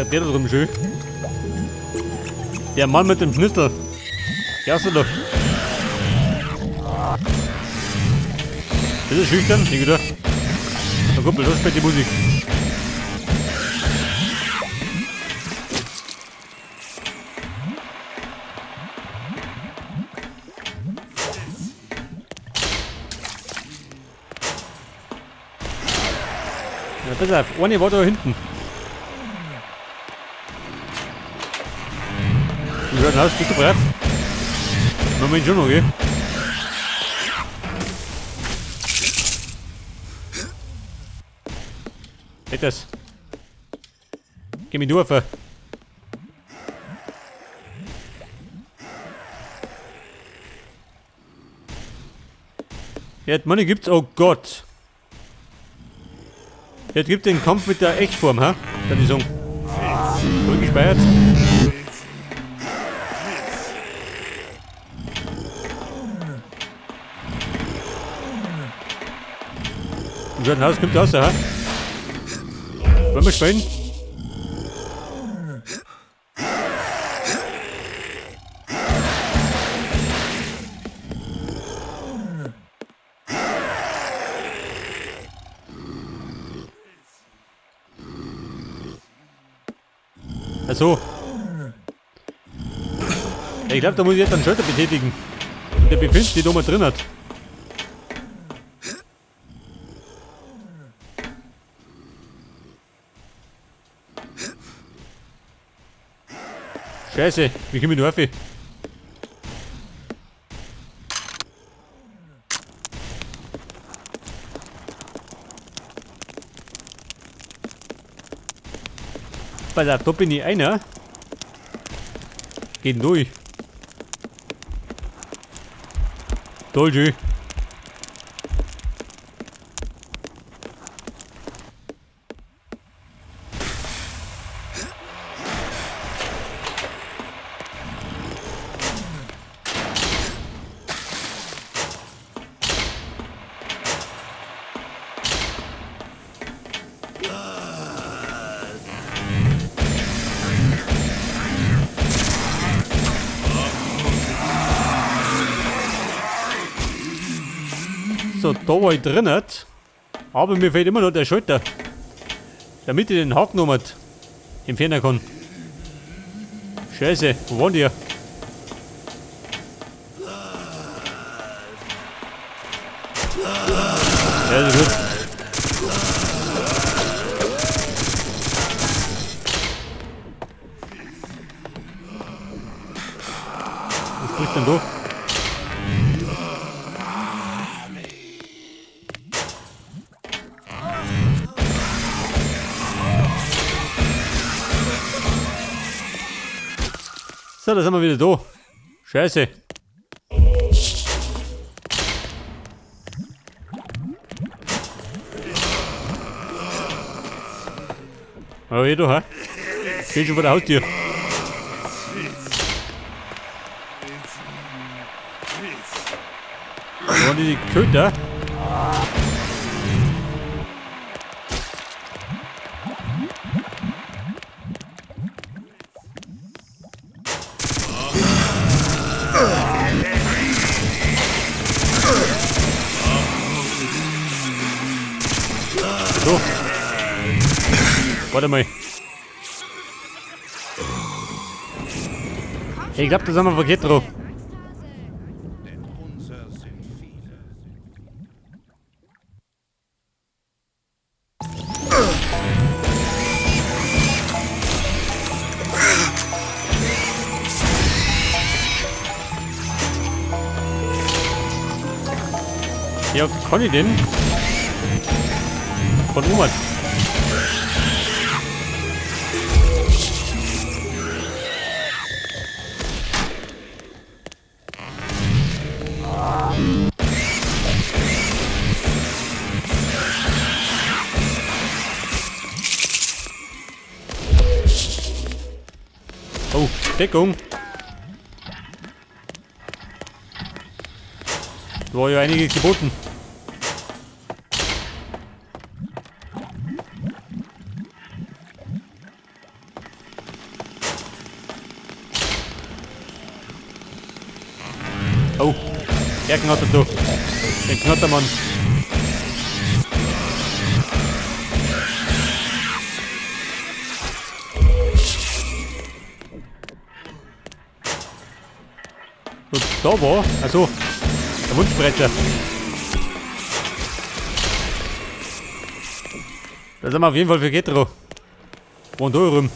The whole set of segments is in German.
treibt der da drum schön? Der Mann mit dem Schnitzel. Ja, so doch. Das ist schüchtern, nicht oder? Na Kumpel, los spielt die Musik. Ja, pass auf, eine war da hinten. Wie schaut denn aus? Bist du brav? Moment schon noch, gell? Geht das? Geh mich durch. Jetzt, Money gibt's, oh Gott. Jetzt gibt den Kampf mit der Echtform, ha? Kann ich sagen. Voll gespeichert. Und schaut aus, kommt raus, ha? Wollen wir spielen? Achso. Ja, ich glaube, da muss ich jetzt einen Schalter betätigen. Und der befindet sich da mal drin hat. Scheiße, wie komme ich da rauf? Pass auf, da bin ich einer. Geht durch. Toll schön. So, da war ich drin, aber mir fehlt immer noch der Schalter, damit ich den Haken noch mal entfernen kann. Scheiße, wo waren die? Ja, das ist gut. Was bricht denn da? So, da sind wir wieder da. Scheiße. Aber hier da, hä? Steht schon vor der Haustür. Da waren die Köter. So. Warte mal. Ich glaube, da sind wir verkehrt drauf. Ja, kann ich denn? Von Oma. Oh, Deckung. Da war ja einiges geboten. Oh, er knattert da. Der Knattermann. Und da war, also, der Wunschbrecher. Da sind wir auf jeden Fall für Getro. Und da rum.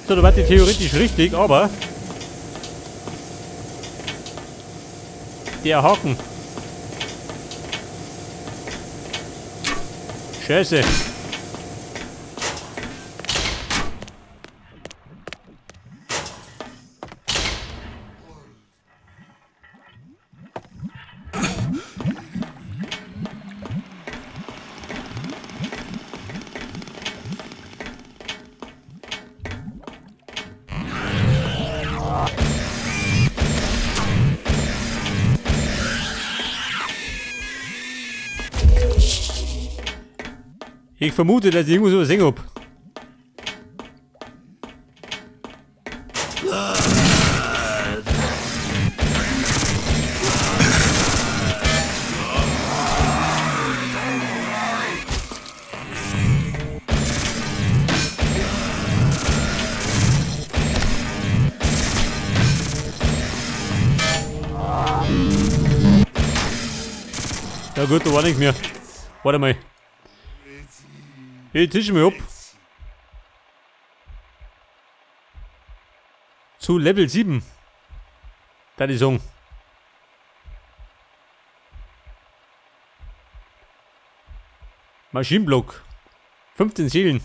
So, da war die theoretisch richtig, aber der Haken. Scheiße. Ich vermute, dass ich irgendwo so singen hab. Ja gut, da war nichts mehr. Warte mal. Ich tische mich ab. Zu Level 7. Da die sagen. Maschinenblock. 15 Seelen.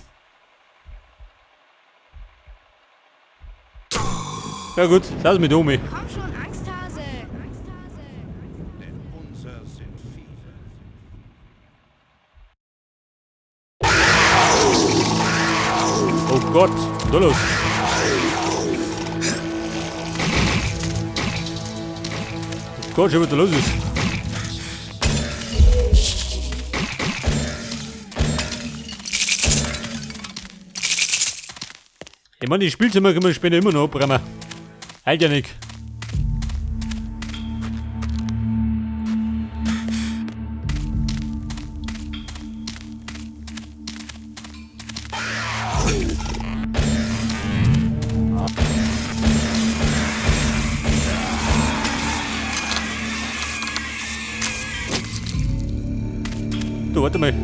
Ja gut, lass mich da um. Komm schon, Angsthase. Angsthase. Denn unser sind viele. Oh Gott, da los. Oh Gott, schon wieder los ist. Ich meine, die Spielzimmer können wir später immer noch abbrennen. Halt ja nicht. Du, warte mal.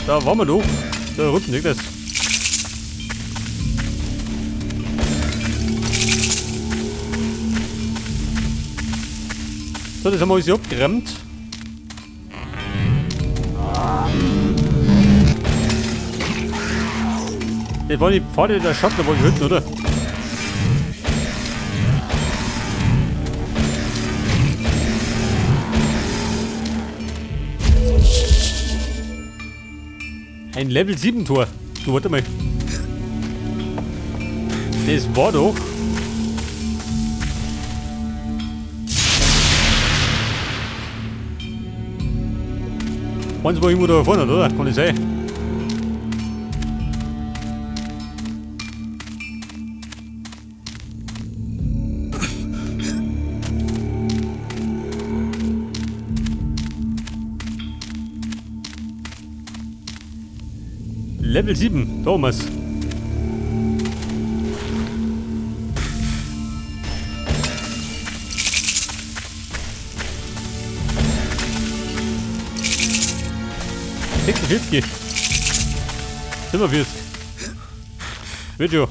Da waren wir doch. Da rutschen nicht das. So, das haben wir alles abgeräumt. Das war die Pfade der Schatten, da wollte ich hüten, oder? Ein Level 7 Tor. Du, warte mal. Das war doch. Eins war irgendwo da vorne, oder? Kann ich sein. Level 7, Thomas. Sechs 40. 45. Video.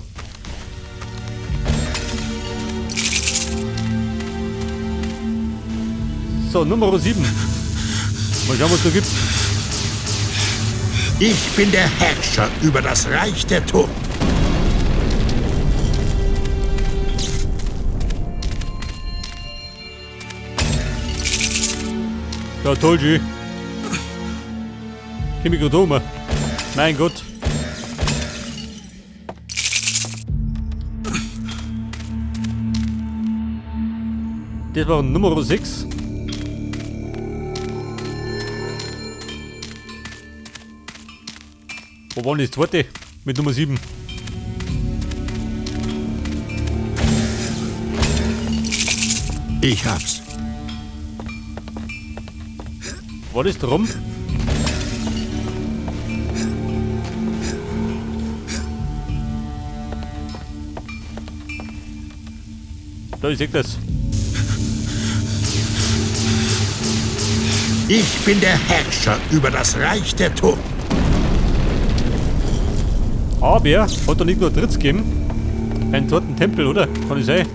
So, Nummer 7. Mal schauen, was es da gibt. Ich bin der Herrscher über das Reich der Toten. Ja, toll, G. Gib mich gerade um. Mein Gott. Das war Nummer 6. Wo war denn das zweite? Mit Nummer 7. Ich hab's. War das drum? Da, ich sehe das. Ich bin der Herrscher über das Reich der Toten. Aber hat doch nicht nur Tritts gegeben. Einen toten Tempel, oder? Kann ich sein?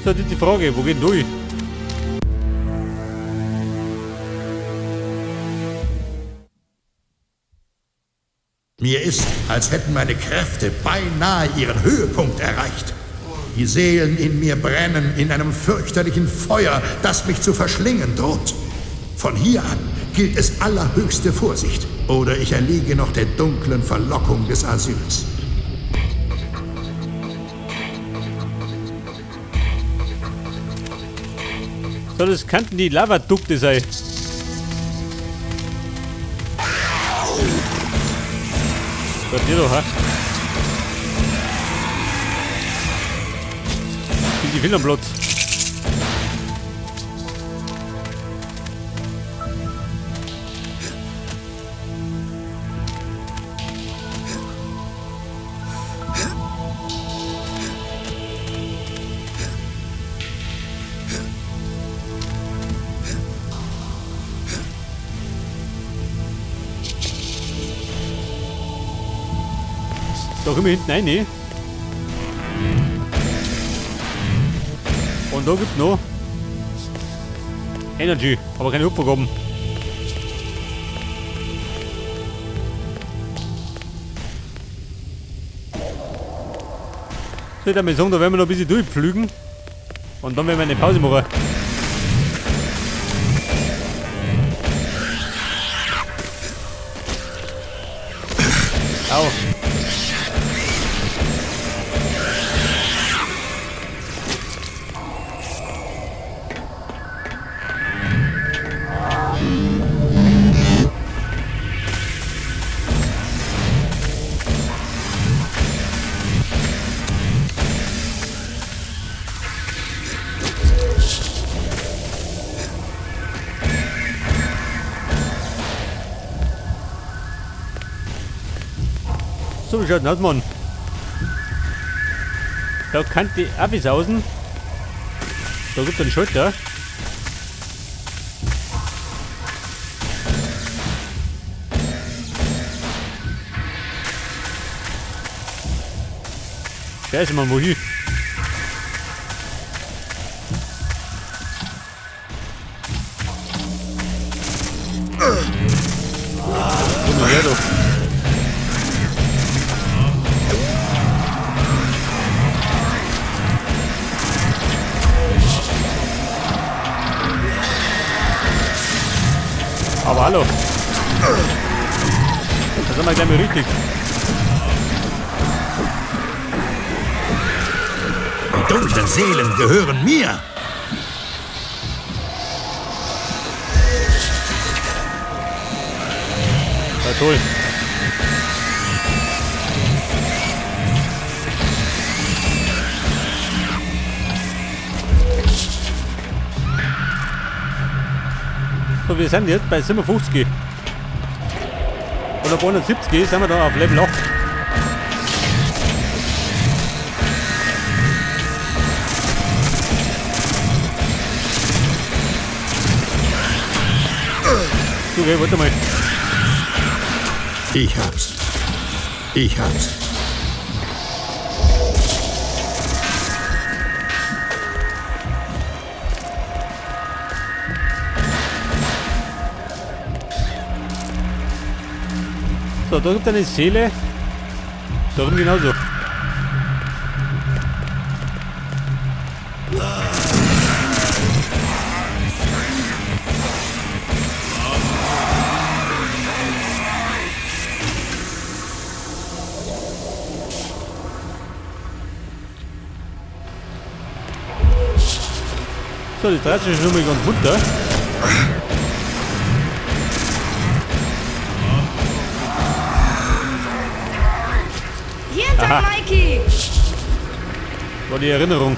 So, das ist die Frage, wo geht durch? Mir ist, als hätten meine Kräfte beinahe ihren Höhepunkt erreicht. Die Seelen in mir brennen in einem fürchterlichen Feuer, das mich zu verschlingen droht. Von hier an gilt es allerhöchste Vorsicht, oder ich erliege noch der dunklen Verlockung des Asyls. So, das könnten die Lavadukte sein. Gott, hier doch, ha? Sind die viel am Platz? Da kommen wir hinten rein. Und da gibt es noch Energy, aber keine Hupfergaben. Ich würde sagen, da werden wir noch ein bisschen durchpflügen. Und dann werden wir eine Pause machen. Au. So, wie schaut denn aus, Mann? Da kann die Affis außen. Da gibt es einen Schalter. Scheiße, Mann, wohin? Komm mal her, doch. Aber hallo. Da sind wir gleich mal richtig. Die dunklen Seelen gehören mir. Ja, toll. So, wir sind jetzt bei 57. Und ab 170 sind wir dann auf Level 8. So, okay, warte mal. Ich hab's. Ich hab's. So, da gibt es eine Seele. Darum genauso. So, die 30 ist nochmal ganz munter. Hier hinter Aha. Mikey! War die Erinnerung.